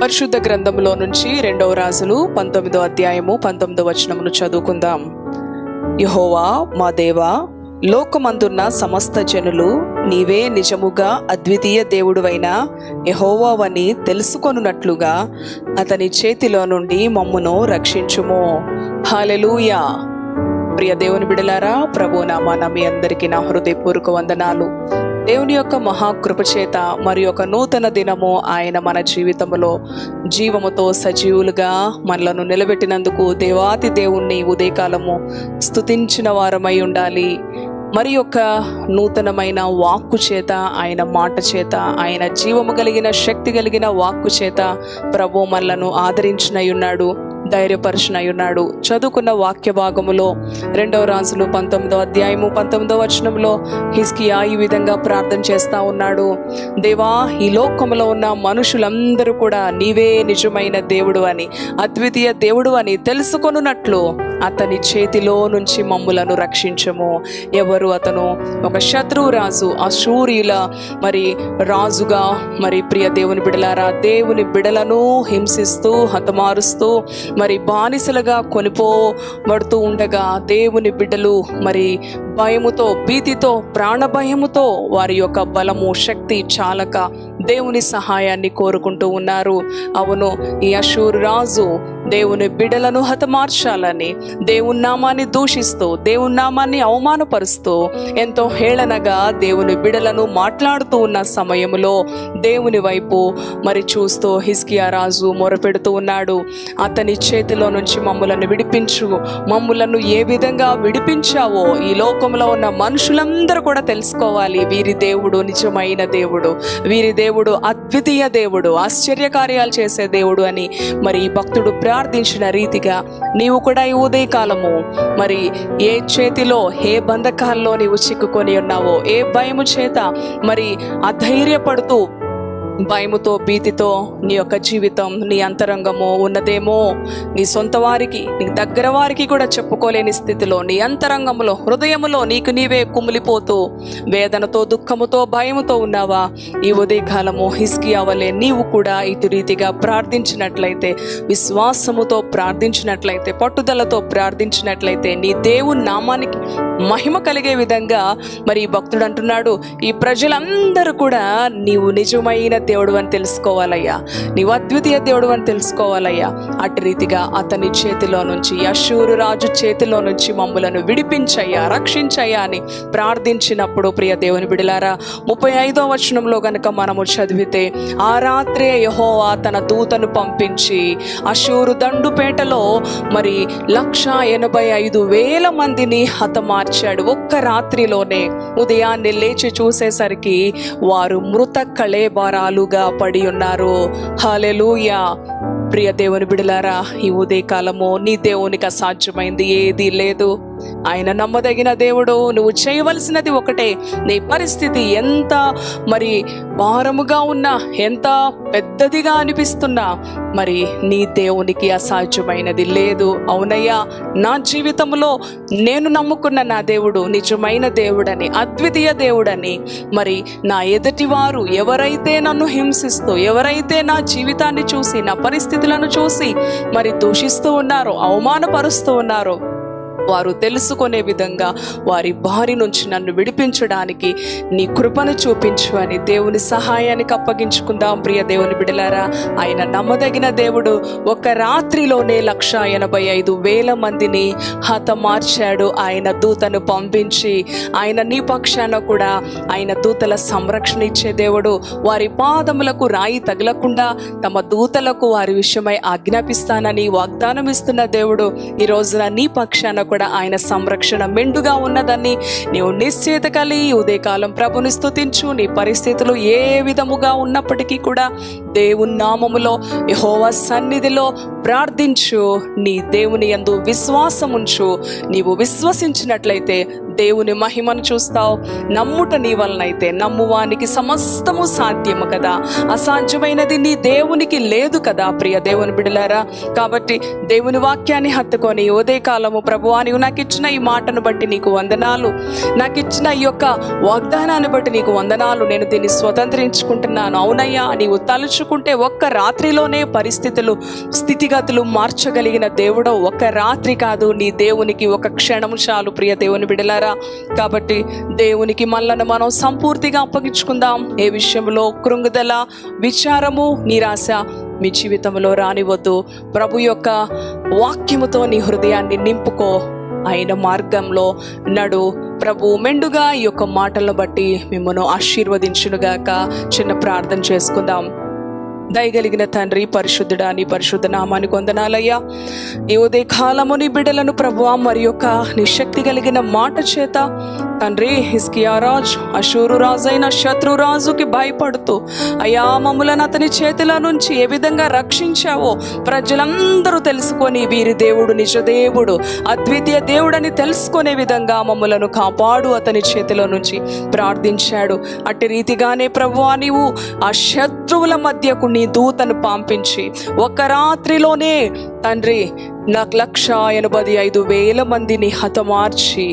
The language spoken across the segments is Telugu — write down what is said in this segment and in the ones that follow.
పరిశుద్ధ గ్రంథంలో నుంచి 2వ రాజులు 19వ అధ్యాయము 19వ వచనమును చదువుకుందాం. యెహోవా మా దేవా, లోకమందున్న సమస్త జనులు నీవే నిజముగా అద్వితీయ దేవుడువైన యెహోవావని తెలుసుకొనున్నట్లుగా అతని చేతిలో నుండి మమ్మును రక్షించుము. హల్లెలూయా. ప్రియ దేవుని బిడలారా, ప్రభు నామాన మీ అందరికీ నా హృదయపూర్వక వందనాలు. దేవుని యొక్క మహాకృప చేత మరి ఒక నూతన దినము ఆయన మన జీవితంలో జీవముతో సజీవులుగా మనలను నిలబెట్టినందుకు దేవాతి దేవుణ్ణి ఉదయకాలము స్తుతించిన వారమై ఉండాలి. మరి యొక్క నూతనమైన వాక్కు చేత, ఆయన మాట చేత, ఆయన జీవము కలిగిన శక్తి కలిగిన వాక్కు చేత ప్రభు మనలను ఆదరించినై ఉన్నాడు, ధైర్యపరచునై ఉన్నాడు. చదువుకున్న వాక్య భాగములో 2వ రాజులు 19వ అధ్యాయము 19వ వచనంలో హిజ్కియా ఈ విధంగా ప్రార్థన చేస్తా ఉన్నాడు. దేవా, ఈ లోకములో ఉన్న మనుషులందరూ కూడా నీవే నిజమైన దేవుడు అని, అద్వితీయ దేవుడు అని తెలుసుకొనున్నట్లు అతని చేతిలో నుంచి మమ్ములను రక్షించము. ఎవరు అతను? ఒక శత్రువు రాజు, అశూరీల మరి రాజుగా, మరి ప్రియ దేవుని బిడలారా, దేవుని బిడలను హింసిస్తూ హతమారుస్తూ మరి బానిసలుగా కొనిపోబడుతూ ఉండగా దేవుని బిడ్డలు మరి భయముతో, భీతితో, ప్రాణభయముతో వారి యొక్క బలము, శక్తి చాలక దేవుని సహాయాన్ని కోరుకుంటూ ఉన్నారు. అవును, ఈ అశూరు రాజు దేవుని బిడ్డలను హతమార్చాలని, దేవుని నామాన్ని దూషిస్తూ, దేవుని నామాన్ని అవమానపరుస్తూ, ఎంతో హేళనగా దేవుని బిడ్డలను మాట్లాడుతూ ఉన్న సమయంలో దేవుని వైపు మరి చూస్తూ హిజ్కియా రాజు మొరపెడుతూ ఉన్నాడు. అతని చేతిలో నుంచి మమ్ములను విడిపించు. మమ్ములను ఏ విధంగా విడిపించావో ఈ లోకంలో ఉన్న మనుషులందరూ కూడా తెలుసుకోవాలి. వీరి దేవుడు నిజమైన దేవుడు, వీరి దేవుడు అద్వితీయ దేవుడు, ఆశ్చర్యకార్యాలు చేసే దేవుడు అని మరి భక్తుడు ప్రార్థించిన రీతిగా నీవు కూడా ఈ ఉదయకాలము మరి ఏ చేతిలో, ఏ బంధకాల్లో నీవు చిక్కుకొని ఉన్నావో, ఏ భయము చేత మరి అధైర్యపడుతూ, భయముతో, భీతితో నీ యొక్క జీవితం, నీ అంతరంగము ఉన్నదేమో, నీ సొంత వారికి, నీ దగ్గర వారికి కూడా చెప్పుకోలేని స్థితిలో నీ అంతరంగంలో, హృదయములో నీకు నీవే కుమిలిపోతూ వేదనతో, దుఃఖముతో, భయముతో ఉన్నావా? ఈ ఉదయకాలము హిజ్కియా వలె నీవు కూడా ఇటు రీతిగా ప్రార్థించినట్లయితే, విశ్వాసముతో ప్రార్థించినట్లయితే, పట్టుదలతో ప్రార్థించినట్లయితే నీ దేవుని నామానికి మహిమ కలిగే విధంగా మరి భక్తుడు అంటున్నాడు, ఈ ప్రజలందరూ కూడా నీవు నిజమైన దేవుడు అని తెలుసుకోవాలయ్యా, నీవు అద్వితీయ దేవుడు అని తెలుసుకోవాలయ్యా. అటు రీతిగా అతని చేతిలో నుంచి, అశూరు రాజు చేతిలో నుంచి మమ్ములను విడిపించయ్యా, రక్షించయ్యా అని ప్రార్థించినప్పుడు ప్రియ దేవుని బిడలారా, 35వ వచనంలో గనుక మనము చదివితే, ఆ రాత్రే యెహోవా తన దూతను పంపించి అశూరు దండుపేటలో మరి 185,000 మందిని హతమార్చాడు. ఒక్క రాత్రిలోనే. ఉదయాన్నే లేచి చూసేసరికి వారు మృత కళేబరాలుగా పడి ఉన్నారు. హల్లెలూయా. ప్రియ దేవుని బిడలారా, ఈ ఉదయకాలము నీ దేవునికి అసాధ్యమైంది ఏదీ లేదు. ఆయన నమ్మదగిన దేవుడు. నువ్వు చేయవలసినది ఒకటే. నీ పరిస్థితి ఎంత మరి భారముగా ఉన్నా, ఎంత పెద్దదిగా అనిపిస్తున్నా, మరి నీ దేవునికి అసాధ్యమైనది లేదు. అవునయ్యా, నా జీవితంలో నేను నమ్ముకున్న నా దేవుడు నిజమైన దేవుడని, అద్వితీయ దేవుడని, మరి నా ఎదుటి వారు ఎవరైతే నన్ను హింసిస్తూ, ఎవరైతే నా జీవితాన్ని చూసి, నా పరిస్థితులను చూసి మరి దూషిస్తూ ఉన్నారో, అవమానపరుస్తూ ఉన్నారో, వారు తెలుసుకునే విధంగా వారి బారి నుంచి నన్ను విడిపించడానికి నీ కృపను చూపించు అని దేవుని సహాయానికి అప్పగించుకుందాం. ప్రియ దేవుని బిడలారా, ఆయన నమ్మదగిన దేవుడు. ఒక రాత్రిలోనే 185,000 మందిని హతమార్చాడు. ఆయన దూతను పంపించి, ఆయన నీ పక్షాన కూడా ఆయన దూతల సంరక్షణ ఇచ్చే దేవుడు. వారి పాదములకు రాయి తగలకుండా తమ దూతలకు వారి విషయమై ఆజ్ఞాపిస్తానని వాగ్దానం ఇస్తున్న దేవుడు. ఈ రోజున నీ పక్షాన కూడా ఆయన సంరక్షణ మెండుగా ఉన్నదని నీవు నిశ్చయిత కలిగి ఉదయకాలం ప్రభుని స్తుతించు. నీ పరిస్థితులు ఏ విధముగా ఉన్నప్పటికీ కూడా దేవుని నామములో, యెహోవా సన్నిధిలో ప్రార్థించు, నీ దేవుని యందు విశ్వాసం ఉంచు. నీవు విశ్వసించినట్లయితే దేవుని మహిమను చూస్తావు. నమ్ముట నీ వలనైతే నమ్మువానికి సమస్తము సాధ్యము కదా. అసాధ్యమైనది నీ దేవునికి లేదు కదా ప్రియ దేవుని బిడ్డలారా. కాబట్టి దేవుని వాక్యాన్ని హత్తుకొని ఉదయకాలము ప్రభువా, నీవు నాకు ఇచ్చిన ఈ మాటను బట్టి నీకు వందనాలు, నాకు ఇచ్చిన ఈ యొక్క వాగ్దానాన్ని బట్టి నీకు వందనాలు, నేను దీన్ని స్వతంత్రించుకుంటున్నాను. అవునయ్యా, నీవు తలుచుకుంటే ఒక్క రాత్రిలోనే పరిస్థితులు స్థితిగతులు మార్చగలిగిన దేవుడో. ఒక్క రాత్రి కాదు, నీ దేవునికి ఒక క్షణము చాలు ప్రియ దేవుని బిడ్డలారా. కాబట్టి దేవునికి మనలను మనం సంపూర్తిగా అప్పగించుకుందాం. ఏ విషయంలో కృంగుదల, విచారము, నిరాశ మీ జీవితంలో రానివద్దు. ప్రభు యొక్క వాక్యముతో నీ హృదయాన్ని నింపుకో. ఆయన మార్గంలో నడు. ప్రభు మెండుగా ఈ యొక్క మాటలను బట్టి మిమ్మల్ని ఆశీర్వదించునుగాక. చిన్న ప్రార్థన చేసుకుందాం. దయగలిగిన తండ్రి, పరిశుద్ధుడా, నీ పరిశుద్ధ నామానికి వందనాలయ్యా. ఈ ఉదయ కాలము నీ బిడ్డలను ప్రభువా మరి యొక్క నీ శక్తి కలిగిన మాట చేత తండ్రి, హిజ్కియా రాజు అషూరు రాజైన శత్రు రాజుకి భయపడుతూ అయ్యా మమ్ములను అతని చేతిలో నుంచి ఏ విధంగా రక్షించావో ప్రజలందరూ తెలుసుకొని వీరి దేవుడు నిజ దేవుడు, అద్వితీయ దేవుడని తెలుసుకునే విధంగా మమ్ములను కాపాడు అతని చేతిలో నుంచి ప్రార్థించాడు. అట్టి రీతిగానే ప్రభువా, నీవు ఆ శత్రువుల మధ్యకు నీ దూతను పంపించి ఒక రాత్రిలోనే తండ్రి 1,85,000 మందిని హతమార్చి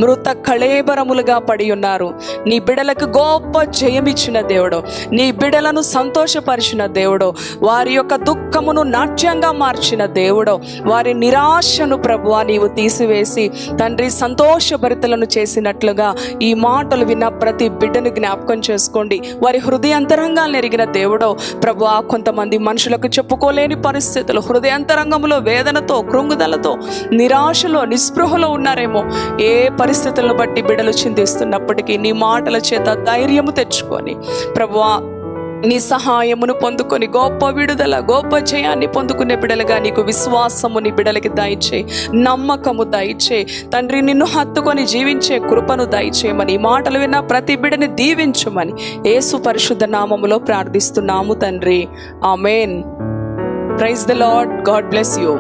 మృత కళేబరములుగా పడి ఉన్నారు. నీ బిడలకు గొప్ప జయమిచ్చిన దేవుడు, నీ బిడలను సంతోషపరిచిన దేవుడు, వారి యొక్క దుఃఖమును నాట్యంగా మార్చిన దేవుడు, వారి నిరాశను ప్రభువా నీవు తీసివేసి తండ్రి సంతోషభరితలను చేసినట్లుగా ఈ మాటలు విన్న ప్రతి బిడ్డను జ్ఞాపకం చేసుకోండి. వారి హృదయాంతరంగాలను ఎరిగిన దేవుడు ప్రభువా, కొంతమంది మనుషులకు చెప్పుకోలేని పరిస్థితులు, హృదయాంతరంగంలో వేదనతో, కృంగుదలతో, నిరాశలో, నిస్పృహలో ఉన్నారేమో. ఏ పరిస్థితులను బట్టి బిడలు చింతిస్తున్నప్పటికీ నీ మాటల చేత ధైర్యము తెచ్చుకొని ప్రభువా నీ సహాయమును పొందుకొని గొప్ప విడుదల, గొప్ప జయాన్ని పొందుకునే బిడలుగా నీకు విశ్వాసము నీ బిడలకి దయచే, నమ్మకము దయచే తండ్రి. నిన్ను హత్తుకొని జీవించే కృపను దయచేయమని, ఈ మాటలు విన్న ప్రతి బిడని దీవించమని యేసు పరిశుద్ధ నామములో ప్రార్థిస్తున్నాము తండ్రి. Amen. Praise the lord. God bless you.